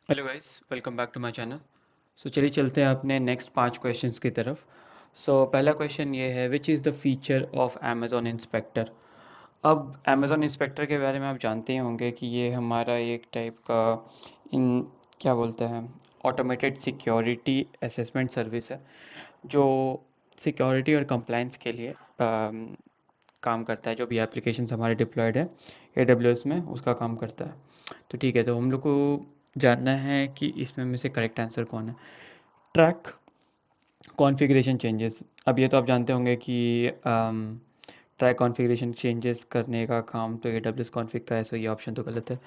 Hello guys, welcome back to my channel. चलिए चलते हैं अपने नेक्स्ट 5 क्वेश्चंस की तरफ। पहला क्वेश्चन ये है, which is the feature of Amazon inspector. अब अमेज़ॉन इंस्पेक्टर के बारे में आप जानते ही होंगे कि ये हमारा एक टाइप का इन क्या बोलते हैं, ऑटोमेटेड सिक्योरिटी असेसमेंट सर्विस है, जो सिक्योरिटी और कंप्लायंस के लिए काम करता है। जो भी एप्लीकेशंस हमारे डिप्लॉयड है AWS में, उसका काम करता है। तो ठीक है, तो हम लोग को जानना है कि इसमें से करेक्ट आंसर कौन है। Track configuration changes. अब ये तो आप जानते होंगे कि ट्रैक कॉन्फ़िगरेशन चेंजेस करने का काम तो AWS कॉन्फ़िग का है, सो ये ऑप्शन तो गलत है।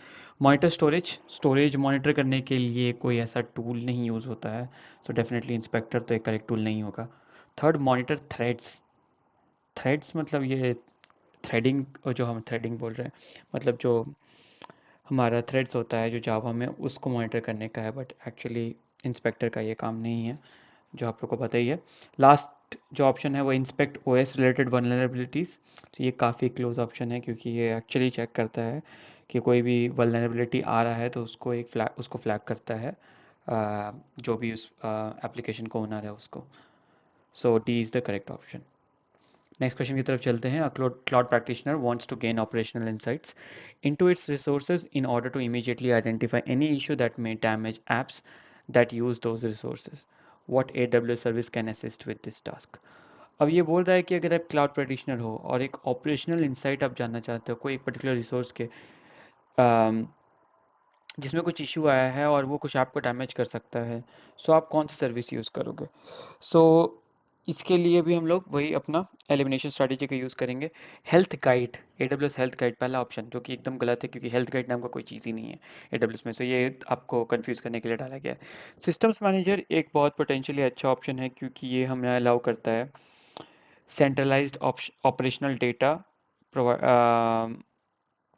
मॉनिटर स्टोरेज, स्टोरेज मॉनिटर करने के लिए कोई ऐसा टूल नहीं यूज़ होता है, सो डेफिनेटली इंस्पेक्टर तो एक करेक्ट टूल नहीं होगा। Third, monitor threads. थ्रेड्स मतलब ये थ्रेडिंग, और जो हम थ्रेडिंग बोल रहे हैं मतलब जो हमारा थ्रेड्स होता है जो जावा में, उसको मॉनिटर करने का है, बट एक्चुअली इंस्पेक्टर का ये काम नहीं है, जो आप लोग को पता ही है। लास्ट जो ऑप्शन है वो इंस्पेक्ट ओएस रिलेटेड वल्नरेबिलिटीज़। तो ये काफ़ी क्लोज ऑप्शन है, क्योंकि ये एक्चुअली चेक करता है कि कोई भी वल्नरेबिलिटी आ रहा है तो उसको फ्लैग करता है, जो भी उस एप्लीकेशन को ओनर है उसको। So D is the correct option. Next question की तरफ चलते हैं। Cloud practitioner wants to gain operational insights into its resources in order to immediately identify any issue that may damage apps that use those resources. What AWS service can assist with this task? अब ये बोल रहा है कि अगर आप cloud practitioner हो और एक ऑपरेशनल इंसाइट आप जानना चाहते हो कोई एक पर्टिकुलर रिसोर्स के, जिसमें कुछ इशू आया है और वो कुछ ऐप को डैमेज कर सकता है, सो आप कौन सा सर्विस यूज़ करोगे। सो इसके लिए भी हम लोग वही अपना एलिमिनेशन स्ट्रैटेजी का यूज़ करेंगे। Health guide, AWS health guide पहला ऑप्शन, जो कि एकदम गलत है, क्योंकि हेल्थ गाइड नाम का कोई चीज़ ही नहीं है AWS में, सो ये आपको कंफ्यूज करने के लिए डाला गया है। सिस्टम्स मैनेजर एक बहुत पोटेंशियली अच्छा ऑप्शन है, क्योंकि ये हमें अलाउ करता है centralised operational data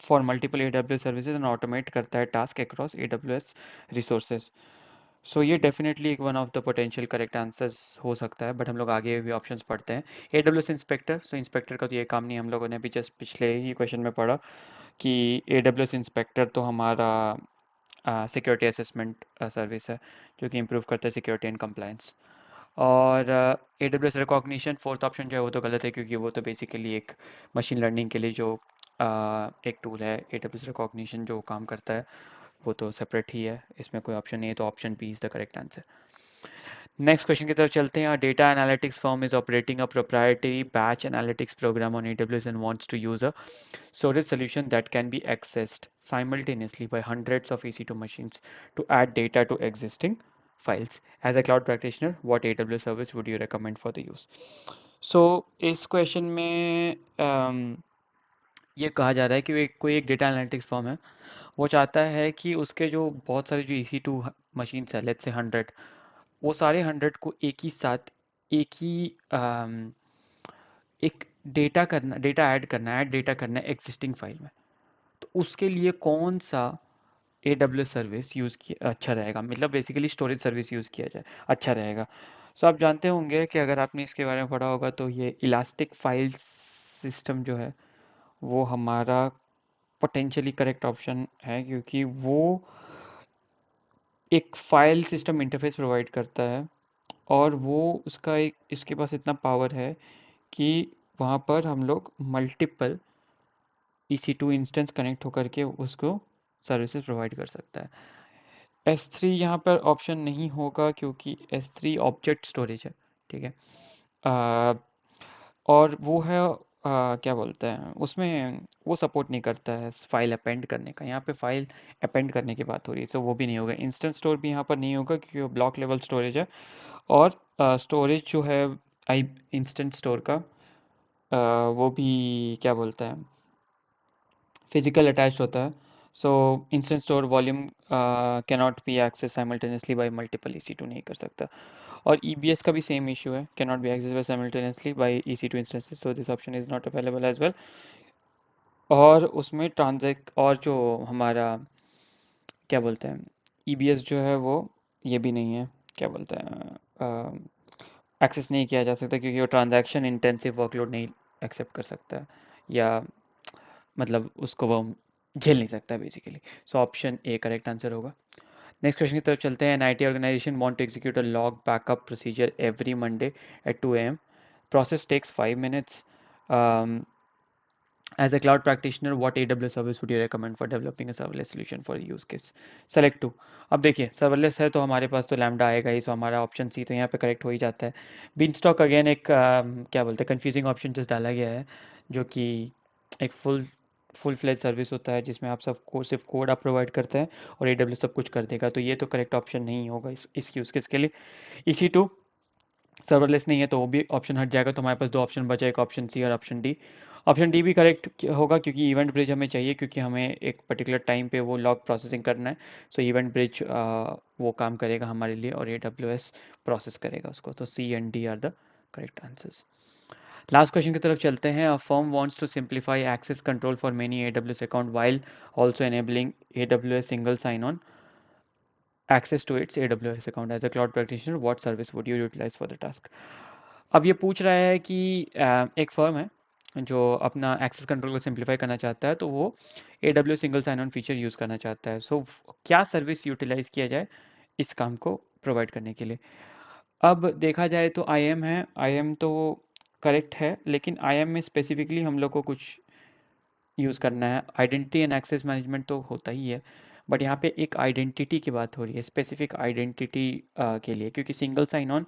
for multiple AWS services and automate करता है टास्क अक्रॉस AWS रिसोर्सेज। सो ये डेफिनेटली एक one of the potential correct answers हो सकता है, बट हम लोग आगे भी ऑप्शंस पढ़ते हैं। AWS इंस्पेक्टर, सो इंस्पेक्टर का तो ये काम नहीं, हम लोगों ने भी जस्ट पिछले ही क्वेश्चन में पढ़ा कि AWS इंस्पेक्टर तो हमारा सिक्योरिटी असेसमेंट सर्विस है, जो कि इम्प्रूव करता है सिक्योरिटी एंड कंप्लायंस। और AWS रिकॉग्निशन फोर्थ ऑप्शन जो है वो तो गलत है, क्योंकि वो तो बेसिकली एक मशीन लर्निंग के लिए जो एक टूल है AWS रिकॉग्निशन जो काम करता है, वो तो सेपरेट ही है, इसमें कोई ऑप्शन नहीं है, तो option B is the correct answer. Next question की तरफ चलते हैं। Data analytics firm is operating a proprietary batch analytics program on AWS and wants to use a storage solution that can be accessed simultaneously by hundreds of EC2 machines to add data to existing files. As a cloud practitioner, what AWS service would you recommend for the use? So इस question में ये कहा जा रहा है कि कोई एक डेटा एनालिटिक्स फर्म है, वो चाहता है कि उसके जो बहुत सारे जो EC2 मशीन्स है, लेट्स से 100, वो सारे 100 को एक ही साथ एक ही एक डेटा ऐड डेटा करना है एग्जिस्टिंग फाइल में। तो उसके लिए कौन सा AWS सर्विस यूज़ किया अच्छा रहेगा, मतलब बेसिकली स्टोरेज सर्विस यूज़ किया जाए अच्छा रहेगा। सो आप जानते होंगे कि अगर आपने इसके बारे में पढ़ा होगा तो ये इलास्टिक फाइल सिस्टम जो है वो हमारा पोटेंशियली करेक्ट ऑप्शन है, क्योंकि वो एक फाइल सिस्टम इंटरफेस प्रोवाइड करता है, और वो उसका एक इसके पास इतना पावर है कि वहाँ पर हम लोग मल्टीपल EC2 इंस्टेंस कनेक्ट होकर के उसको सर्विसेज प्रोवाइड कर सकता है। S3 यहाँ पर ऑप्शन नहीं होगा, क्योंकि S3 ऑब्जेक्ट स्टोरेज है, ठीक है। अ, और वो है क्या बोलते हैं उसमें, वो सपोर्ट नहीं करता है फाइल अपेंड करने का। यहाँ पे फाइल अपेंड करने की बात हो रही है, सो वो भी नहीं होगा। इंस्टेंस स्टोर भी यहाँ पर नहीं होगा, क्योंकि वो ब्लॉक लेवल स्टोरेज है। और स्टोरेज जो है आई इंस्टेंट स्टोर का, वो भी क्या बोलते हैं फिजिकल अटैच्ड होता है। So instant store volume cannot be access simultaneously by multiple EC2 नहीं कर सकता। और EBS का भी सेम इशू है, cannot be access by simultaneously by EC2 instances, so this option is not available as well. और उसमें ट्रांजैक्ट और जो हमारा क्या बोलते हैं EBS जो है वो ये भी नहीं है, क्या बोलते हैं एक्सेस नहीं किया जा सकता, क्योंकि वो ट्रांजैक्शन इंटेंसिव वर्कलोड नहीं एक्सेप्ट कर सकता है, या मतलब उसको वो झेल नहीं सकता basically. So option A correct answer होगा। नेक्स्ट क्वेश्चन की तरफ चलते हैं। An IT organisation want to execute a log backup procedure every Monday at 2 AM. Process takes 5 minutes. Um, as a cloud practitioner, what AWS service would you recommend for developing a serverless solution for use case? Select two. अब देखिए serverless है तो हमारे पास तो lambda आएगा ही, सो हमारा option C तो यहाँ पे करेक्ट हो ही जाता है। बीनस्टॉक अगेन एक क्या बोलते हैं कंफ्यूजिंग ऑप्शन जस्ट डाला गया है, जो कि एक फुल फ्लेज सर्विस होता है जिसमें आप सब को सिर्फ कोड आप प्रोवाइड करते हैं और AWS सब कुछ कर देगा, तो ये तो करेक्ट ऑप्शन नहीं होगा इस यूज़ केस के लिए। EC2 सर्वरलेस नहीं है तो वो भी ऑप्शन हट जाएगा, तो हमारे पास दो ऑप्शन बचा, एक ऑप्शन सी और ऑप्शन डी। ऑप्शन डी भी करेक्ट होगा क्योंकि इवेंट ब्रिज हमें चाहिए, क्योंकि हमें एक पर्टिकुलर टाइम पे वो लॉग प्रोसेसिंग करना है। सो इवेंट ब्रिज वो काम करेगा हमारे लिए और AWS प्रोसेस करेगा उसको, तो C and D are the correct answers. Last question की तरफ चलते हैं। A firm wants to simplify access control for many AWS account while also enabling AWS single sign on access to its AWS account. As a cloud practitioner, what service would you utilize for the task? अब ये पूछ रहा है कि एक firm है जो अपना एक्सेस कंट्रोल को सिंप्लीफाई करना चाहता है, तो वो AWS single sign on feature use करना चाहता है। सो क्या सर्विस यूटिलाइज किया जाए इस काम को प्रोवाइड करने के लिए? अब देखा जाए तो IAM है, IAM तो करेक्ट है, लेकिन IAM में स्पेसिफिकली हम लोग को कुछ यूज़ करना है। आइडेंटिटी एंड एक्सेस मैनेजमेंट तो होता ही है, बट यहाँ पे एक आइडेंटिटी की बात हो रही है, स्पेसिफिक आइडेंटिटी के लिए, क्योंकि single sign on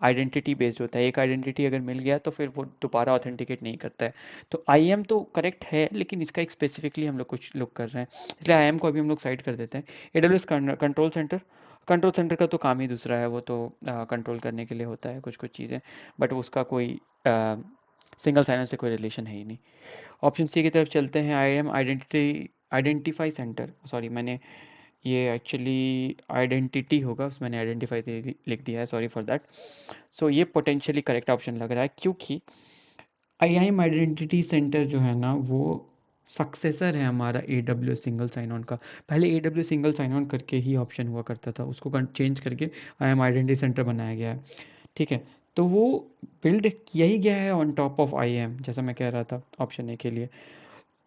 identity based होता है। एक आइडेंटिटी अगर मिल गया तो फिर वो दोबारा ऑथेंटिकेट नहीं करता है। तो IAM तो करेक्ट है, लेकिन इसका एक स्पेसिफिकली हम लोग कुछ लोग कर रहे हैं, इसलिए IAM को अभी हम लोग साइड कर देते हैं। AWS कंट्रोल सेंटर का तो काम ही दूसरा है, वो तो कंट्रोल करने के लिए होता है कुछ कुछ चीज़ें, बट उसका कोई सिंगल साइन ऑन से कोई रिलेशन है ही नहीं। ऑप्शन सी की तरफ चलते हैं। IAM आइडेंटिफाई सेंटर, सॉरी मैंने ये एक्चुअली आइडेंटिटी होगा, उसमें मैंने आइडेंटिफाई लिख दिया है, सॉरी फॉर दैट। सो ये पोटेंशियली करेक्ट ऑप्शन लग रहा है, क्योंकि IAM आइडेंटिटी सेंटर जो है ना वो सक्सेसर है हमारा AWS सिंगल साइन ऑन का। पहले AWS सिंगल साइन ऑन करके ही ऑप्शन हुआ करता था, उसको चेंज करके IAM आइडेंटिटी सेंटर बनाया गया है। ठीक है, तो वो बिल्ड किया ही गया है ऑन टॉप ऑफ IAM, जैसा मैं कह रहा था ऑप्शन ए के लिए।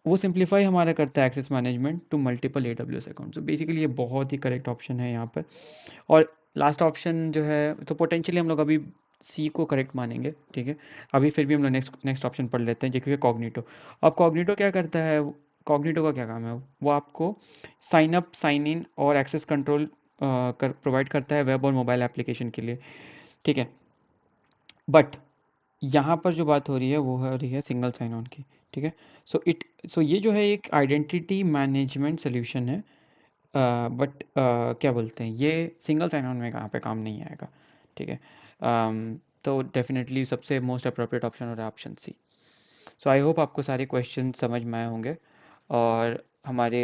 वो सिंप्लीफाई हमारा करता है access management to multiple AWS account. सो बेसिकली ये बहुत ही करेक्ट ऑप्शन है यहाँ पर। और लास्ट ऑप्शन जो है, तो पोटेंशियली हम लोग अभी सी को करेक्ट मानेंगे, ठीक है। अभी फिर भी हम लोग नेक्स्ट ऑप्शन पढ़ लेते हैं, जो कि कॉग्निटो। अब कॉग्निटो क्या करता है? कॉग्निटो का क्या काम है? वो आपको साइन अप, साइन इन और एक्सेस कंट्रोल प्रोवाइड करता है वेब और मोबाइल एप्लीकेशन के लिए, ठीक है। बट यहाँ पर जो बात हो रही है वो हो रही है सिंगल साइन ऑन की, ठीक है। सो ये जो है एक आइडेंटिटी मैनेजमेंट सोल्यूशन है, बट क्या बोलते हैं, ये सिंगल साइन ऑन में कहाँ पे काम नहीं आएगा, ठीक है। तो डेफिनेटली सबसे मोस्ट अप्रोप्रिएट ऑप्शन हो रहा है option C. So I hope आपको सारे क्वेश्चन समझ में आए होंगे और हमारे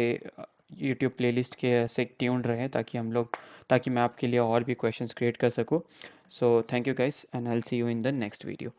यूट्यूब प्लेलिस्ट के से ट्यून्ड रहें, ताकि मैं आपके लिए और भी क्वेश्चंस क्रिएट कर सकूँ। So thank you guys and I will see you in the next video.